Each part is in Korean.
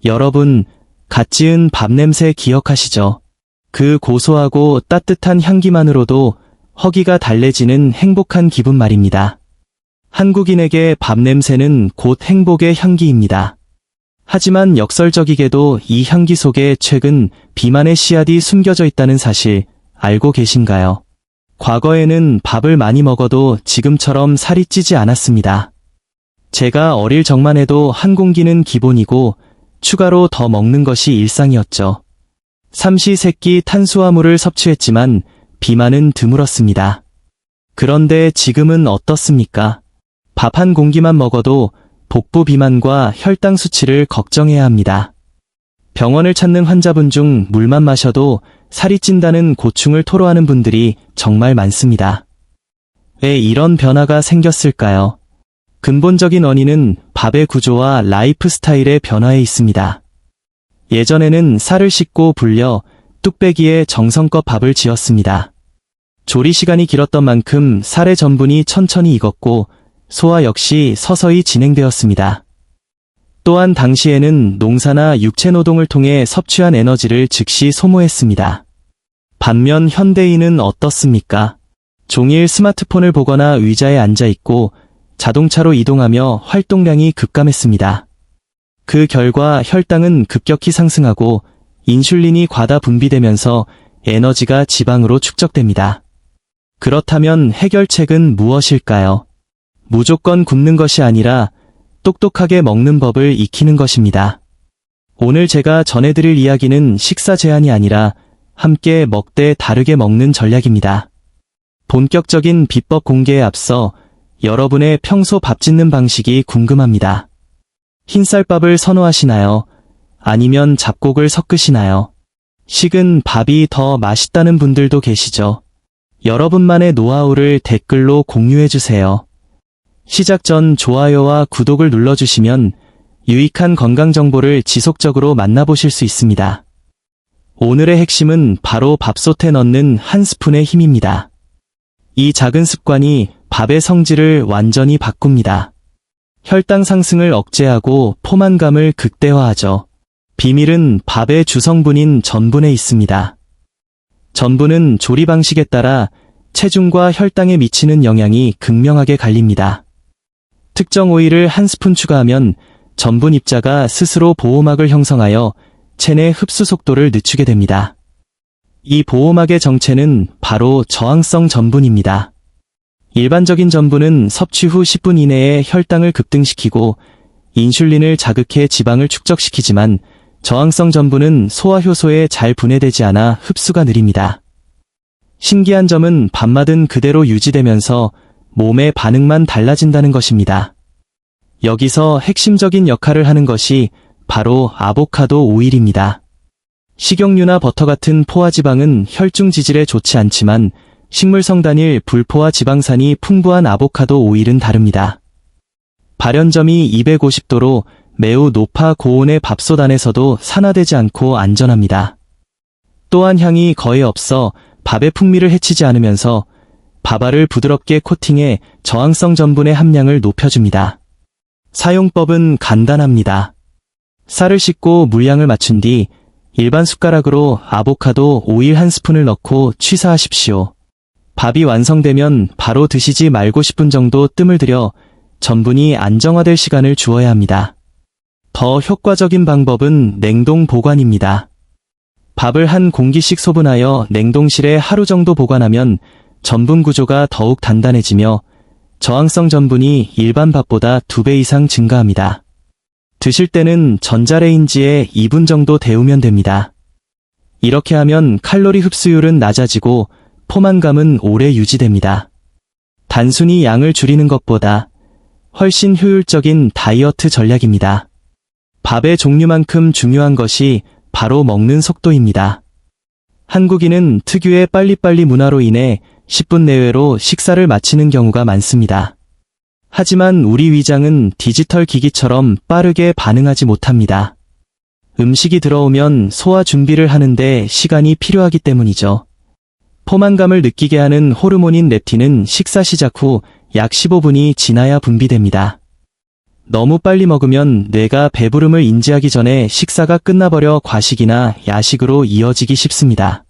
여러분, 갓 지은 밥 냄새 기억하시죠? 그 고소하고 따뜻한 향기만으로도 허기가 달래지는 행복한 기분 말입니다. 한국인에게 밥 냄새는 곧 행복의 향기입니다. 하지만 역설적이게도 이 향기 속에 최근 비만의 씨앗이 숨겨져 있다는 사실 알고 계신가요? 과거에는 밥을 많이 먹어도 지금처럼 살이 찌지 않았습니다. 제가 어릴 적만 해도 한 공기는 기본이고 추가로 더 먹는 것이 일상이었죠. 삼시세끼 탄수화물을 섭취했지만 비만은 드물었습니다. 그런데 지금은 어떻습니까? 밥 한 공기만 먹어도 복부 비만과 혈당 수치를 걱정해야 합니다. 병원을 찾는 환자분 중 물만 마셔도 살이 찐다는 고충을 토로하는 분들이 정말 많습니다. 왜 이런 변화가 생겼을까요? 근본적인 원인은 밥의 구조와 라이프 스타일의 변화에 있습니다. 예전에는 쌀을 씻고 불려 뚝배기에 정성껏 밥을 지었습니다. 조리 시간이 길었던 만큼 쌀의 전분이 천천히 익었고 소화 역시 서서히 진행되었습니다. 또한 당시에는 농사나 육체 노동을 통해 섭취한 에너지를 즉시 소모했습니다. 반면 현대인은 어떻습니까? 종일 스마트폰을 보거나 의자에 앉아 있고 자동차로 이동하며 활동량이 급감했습니다. 그 결과 혈당은 급격히 상승하고 인슐린이 과다 분비되면서 에너지가 지방으로 축적됩니다. 그렇다면 해결책은 무엇일까요? 무조건 굶는 것이 아니라 똑똑하게 먹는 법을 익히는 것입니다. 오늘 제가 전해드릴 이야기는 식사 제한이 아니라 함께 먹되 다르게 먹는 전략입니다. 본격적인 비법 공개에 앞서 여러분의 평소 밥 짓는 방식이 궁금합니다. 흰쌀밥을 선호하시나요? 아니면 잡곡을 섞으시나요? 식은 밥이 더 맛있다는 분들도 계시죠? 여러분만의 노하우를 댓글로 공유해주세요. 시작 전 좋아요와 구독을 눌러주시면 유익한 건강 정보를 지속적으로 만나보실 수 있습니다. 오늘의 핵심은 바로 밥솥에 넣는 한 스푼의 힘입니다. 이 작은 습관이 밥의 성질을 완전히 바꿉니다. 혈당 상승을 억제하고 포만감을 극대화하죠. 비밀은 밥의 주성분인 전분에 있습니다. 전분은 조리 방식에 따라 체중과 혈당에 미치는 영향이 극명하게 갈립니다. 특정 오일을 한 스푼 추가하면 전분 입자가 스스로 보호막을 형성하여 체내 흡수 속도를 늦추게 됩니다. 이 보호막의 정체는 바로 저항성 전분입니다. 일반적인 전분은 섭취 후 10분 이내에 혈당을 급등시키고 인슐린을 자극해 지방을 축적시키지만 저항성 전분은 소화 효소에 잘 분해되지 않아 흡수가 느립니다. 신기한 점은 밥맛은 그대로 유지되면서 몸의 반응만 달라진다는 것입니다. 여기서 핵심적인 역할을 하는 것이 바로 아보카도 오일입니다. 식용유나 버터 같은 포화지방은 혈중 지질에 좋지 않지만 식물성 단일 불포화 지방산이 풍부한 아보카도 오일은 다릅니다. 발연점이 250도로 매우 높아 고온의 밥솥 안에서도 산화되지 않고 안전합니다. 또한 향이 거의 없어 밥의 풍미를 해치지 않으면서 밥알을 부드럽게 코팅해 저항성 전분의 함량을 높여줍니다. 사용법은 간단합니다. 쌀을 씻고 물량을 맞춘 뒤 일반 숟가락으로 아보카도 오일 한 스푼을 넣고 취사하십시오. 밥이 완성되면 바로 드시지 말고 10분 정도 뜸을 들여 전분이 안정화될 시간을 주어야 합니다. 더 효과적인 방법은 냉동 보관입니다. 밥을 한 공기씩 소분하여 냉동실에 하루 정도 보관하면 전분 구조가 더욱 단단해지며 저항성 전분이 일반 밥보다 2배 이상 증가합니다. 드실 때는 전자레인지에 2분 정도 데우면 됩니다. 이렇게 하면 칼로리 흡수율은 낮아지고 포만감은 오래 유지됩니다. 단순히 양을 줄이는 것보다 훨씬 효율적인 다이어트 전략입니다. 밥의 종류만큼 중요한 것이 바로 먹는 속도입니다. 한국인은 특유의 빨리빨리 문화로 인해 10분 내외로 식사를 마치는 경우가 많습니다. 하지만 우리 위장은 디지털 기기처럼 빠르게 반응하지 못합니다. 음식이 들어오면 소화 준비를 하는데 시간이 필요하기 때문이죠. 포만감을 느끼게 하는 호르몬인 렙틴은 식사 시작 후 약 15분이 지나야 분비됩니다. 너무 빨리 먹으면 뇌가 배부름을 인지하기 전에 식사가 끝나버려 과식이나 야식으로 이어지기 쉽습니다.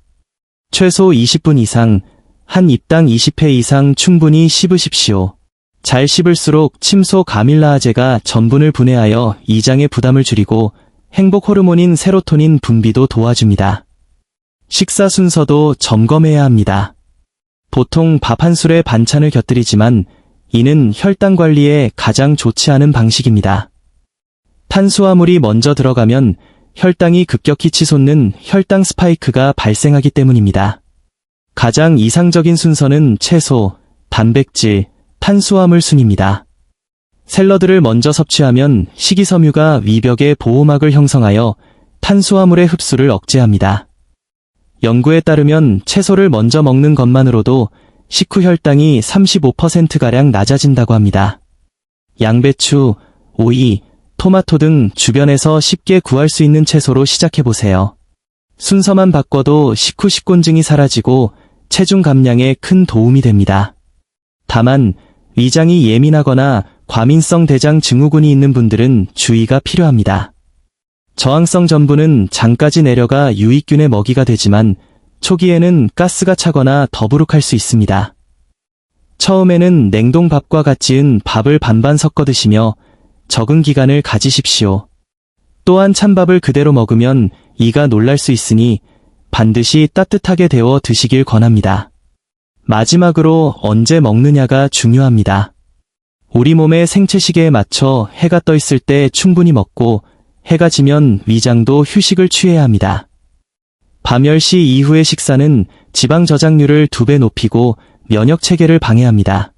최소 20분 이상, 한 입당 20회 이상 충분히 씹으십시오. 잘 씹을수록 침소 가밀라아제가 전분을 분해하여 이장의 부담을 줄이고 행복 호르몬인 세로토닌 분비도 도와줍니다. 식사 순서도 점검해야 합니다. 보통 밥 한 술에 반찬을 곁들이지만 이는 혈당 관리에 가장 좋지 않은 방식입니다. 탄수화물이 먼저 들어가면 혈당이 급격히 치솟는 혈당 스파이크가 발생하기 때문입니다. 가장 이상적인 순서는 채소, 단백질, 탄수화물 순입니다. 샐러드를 먼저 섭취하면 식이섬유가 위벽의 보호막을 형성하여 탄수화물의 흡수를 억제합니다. 연구에 따르면 채소를 먼저 먹는 것만으로도 식후 혈당이 35%가량 낮아진다고 합니다. 양배추, 오이, 토마토 등 주변에서 쉽게 구할 수 있는 채소로 시작해보세요. 순서만 바꿔도 식후 식곤증이 사라지고 체중 감량에 큰 도움이 됩니다. 다만 위장이 예민하거나 과민성 대장 증후군이 있는 분들은 주의가 필요합니다. 저항성 전분은 장까지 내려가 유익균의 먹이가 되지만 초기에는 가스가 차거나 더부룩할 수 있습니다. 처음에는 냉동밥과 같이 지은 밥을 반반 섞어 드시며 적응 기간을 가지십시오. 또한 찬밥을 그대로 먹으면 이가 놀랄 수 있으니 반드시 따뜻하게 데워 드시길 권합니다. 마지막으로 언제 먹느냐가 중요합니다. 우리 몸의 생체 시계에 맞춰 해가 떠 있을 때 충분히 먹고 해가 지면 위장도 휴식을 취해야 합니다. 밤 10시 이후의 식사는 지방 저장률을 2배 높이고 면역 체계를 방해합니다.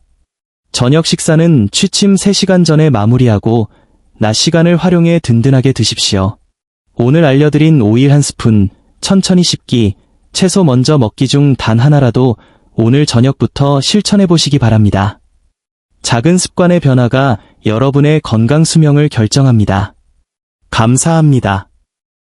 저녁 식사는 취침 3시간 전에 마무리하고 낮 시간을 활용해 든든하게 드십시오. 오늘 알려드린 오일 한 스푼, 천천히 씹기, 채소 먼저 먹기 중 단 하나라도 오늘 저녁부터 실천해 보시기 바랍니다. 작은 습관의 변화가 여러분의 건강 수명을 결정합니다. 감사합니다.